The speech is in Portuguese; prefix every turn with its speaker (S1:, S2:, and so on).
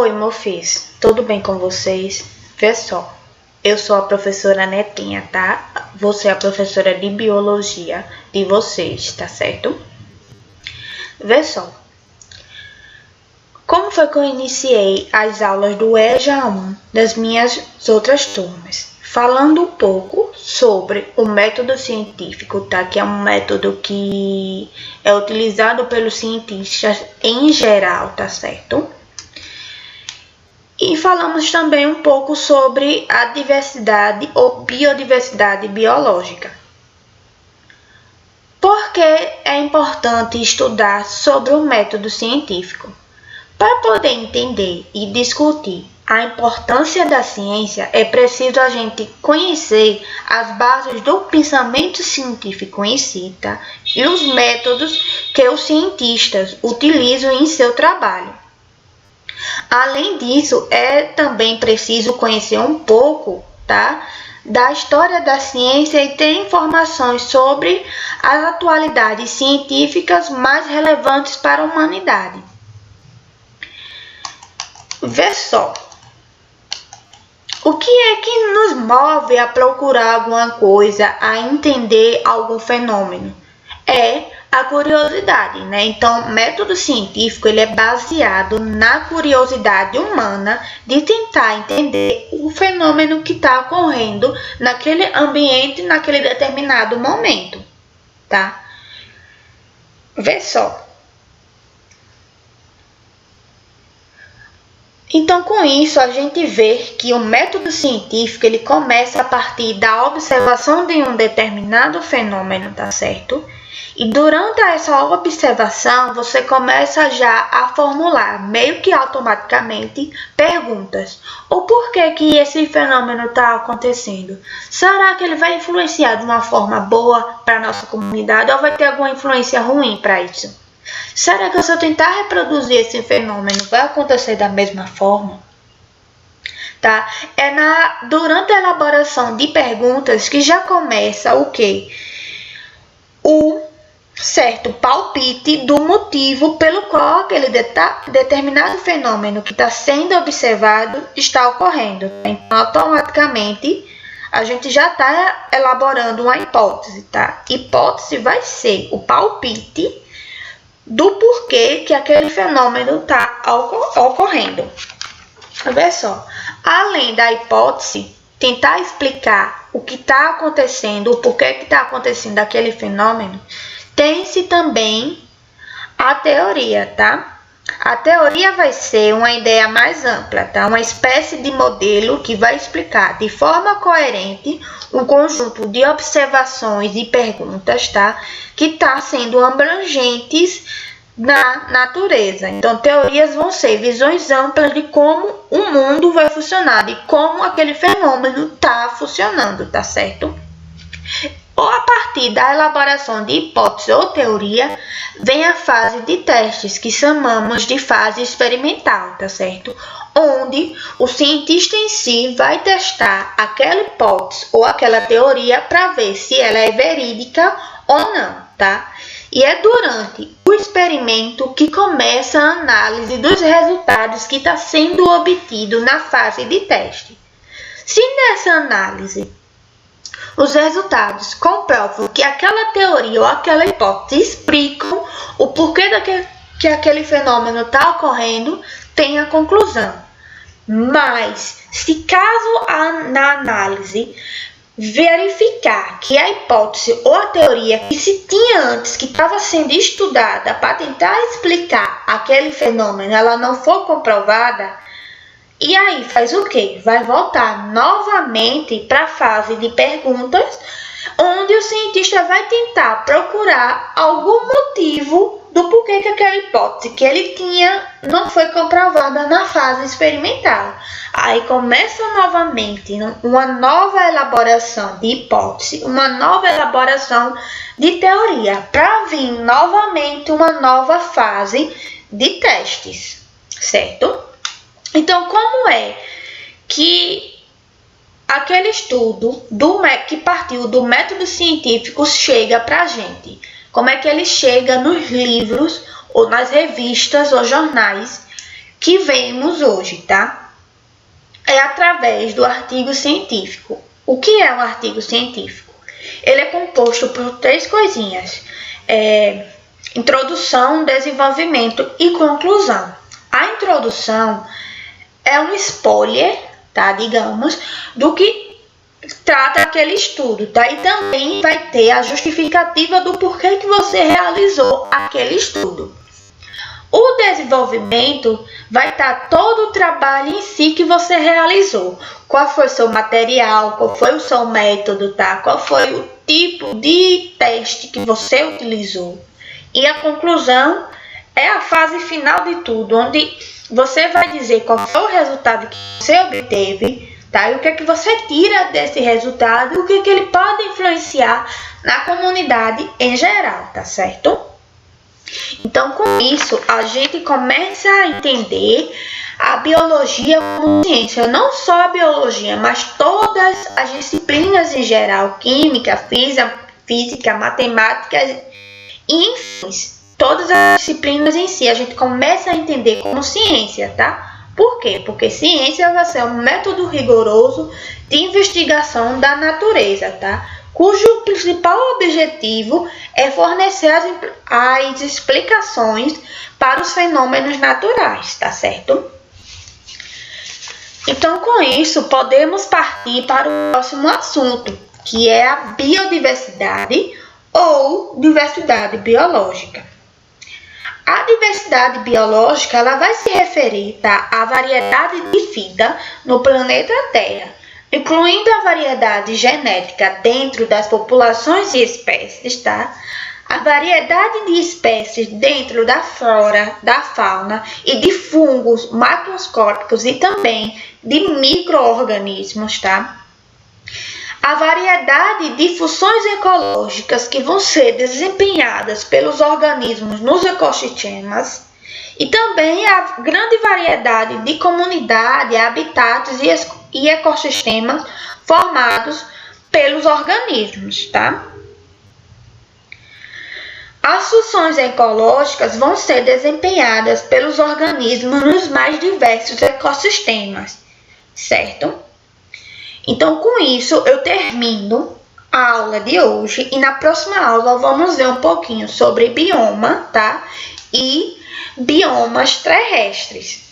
S1: Oi, Mofis, tudo bem com vocês? Vê só, eu sou a professora Netinha, tá? Você é a professora de biologia de vocês, tá certo? Vê só, como foi que eu iniciei as aulas do EJA 1 das minhas outras turmas? Falando um pouco sobre o método científico, tá? Que é um método que é utilizado pelos cientistas em geral, tá certo? E falamos também um pouco sobre a diversidade ou biodiversidade biológica. Por que é importante estudar sobre o método científico? Para poder entender e discutir a importância da ciência, é preciso a gente conhecer as bases do pensamento científico em si, tá? E os métodos que os cientistas utilizam em seu trabalho. Além disso, é também preciso conhecer um pouco, tá, da história da ciência e ter informações sobre as atualidades científicas mais relevantes para a humanidade. Vê só, o que é que nos move a procurar alguma coisa, a entender algum fenômeno? É a curiosidade, né? Então, o método científico ele é baseado na curiosidade humana de tentar entender o fenômeno que está ocorrendo naquele ambiente, naquele determinado momento, tá? Vê só. Então, com isso, a gente vê que o método científico ele começa a partir da observação de um determinado fenômeno, tá certo? E durante essa observação, você começa já a formular, meio que automaticamente, perguntas. O porquê que esse fenômeno está acontecendo? Será que ele vai influenciar de uma forma boa para a nossa comunidade ou vai ter alguma influência ruim para isso? Será que se eu tentar reproduzir esse fenômeno, vai acontecer da mesma forma? Tá? Durante a elaboração de perguntas que já começa o quê? O certo palpite do motivo pelo qual aquele determinado fenômeno que está sendo observado está ocorrendo. Então, automaticamente, a gente já está elaborando uma hipótese, tá? Hipótese vai ser o palpite do porquê que aquele fenômeno está ocorrendo. Vê só, além da hipótese, tentar explicar o que está acontecendo, o porquê que está acontecendo aquele fenômeno, tem-se também a teoria, tá? A teoria vai ser uma ideia mais ampla, tá? Uma espécie de modelo que vai explicar de forma coerente um conjunto de observações e perguntas, tá? Que está sendo abrangentes na natureza. Então, teorias vão ser visões amplas de como o mundo vai funcionar, de como aquele fenômeno está funcionando, tá certo? Ou a partir da elaboração de hipótese ou teoria, vem a fase de testes, que chamamos de fase experimental, tá certo? Onde o cientista em si vai testar aquela hipótese ou aquela teoria para ver se ela é verídica ou não, tá? E é durante o experimento que começa a análise dos resultados que está sendo obtido na fase de teste. Se nessa análise os resultados comprovam que aquela teoria ou aquela hipótese explicam o porquê que aquele fenômeno está ocorrendo, tem a conclusão. Mas, se caso na análise verificar que a hipótese ou a teoria que se tinha antes, que estava sendo estudada para tentar explicar aquele fenômeno, ela não for comprovada, e aí faz o quê? Vai voltar novamente para a fase de perguntas, onde o cientista vai tentar procurar algum motivo do porquê que aquela hipótese que ele tinha não foi comprovada na fase experimental. Aí começa novamente uma nova elaboração de hipótese, uma nova elaboração de teoria, para vir novamente uma nova fase de testes, certo? Então, como é que aquele estudo que partiu do método científico chega para a gente? Como é que ele chega nos livros ou nas revistas ou jornais que vemos hoje, tá? É através do artigo científico. O que é um artigo científico? Ele é composto por 3 coisinhas: introdução, desenvolvimento e conclusão. A introdução é um spoiler, tá? Digamos, do que trata aquele estudo, tá? E também vai ter a justificativa do porquê que você realizou aquele estudo. O desenvolvimento vai estar todo o trabalho em si que você realizou. Qual foi o seu material, qual foi o seu método, tá? Qual foi o tipo de teste que você utilizou. E a conclusão é a fase final de tudo, onde você vai dizer qual foi o resultado que você obteve, tá? E o que é que você tira desse resultado e o que é que ele pode influenciar na comunidade em geral, tá certo? Então, com isso, a gente começa a entender a biologia como ciência. Não só a biologia, mas todas as disciplinas em geral, química, física, matemática e enfim, todas as disciplinas em si, a gente começa a entender como ciência, tá? Por quê? Porque ciência vai ser um método rigoroso de investigação da natureza, tá? Cujo principal objetivo é fornecer as explicações para os fenômenos naturais, tá certo? Então, com isso, podemos partir para o próximo assunto, que é a biodiversidade ou diversidade biológica. A diversidade biológica ela vai se referir, tá, à variedade de vida no planeta Terra, incluindo a variedade genética dentro das populações e espécies, tá? A variedade de espécies dentro da flora, da fauna e de fungos macroscópicos e também de micro-organismos, tá? A variedade de funções ecológicas que vão ser desempenhadas pelos organismos nos ecossistemas e também a grande variedade de comunidades, habitats e ecossistemas formados pelos organismos, tá? As funções ecológicas vão ser desempenhadas pelos organismos nos mais diversos ecossistemas, certo? Então, com isso, eu termino a aula de hoje e na próxima aula vamos ver um pouquinho sobre bioma, tá? E biomas terrestres.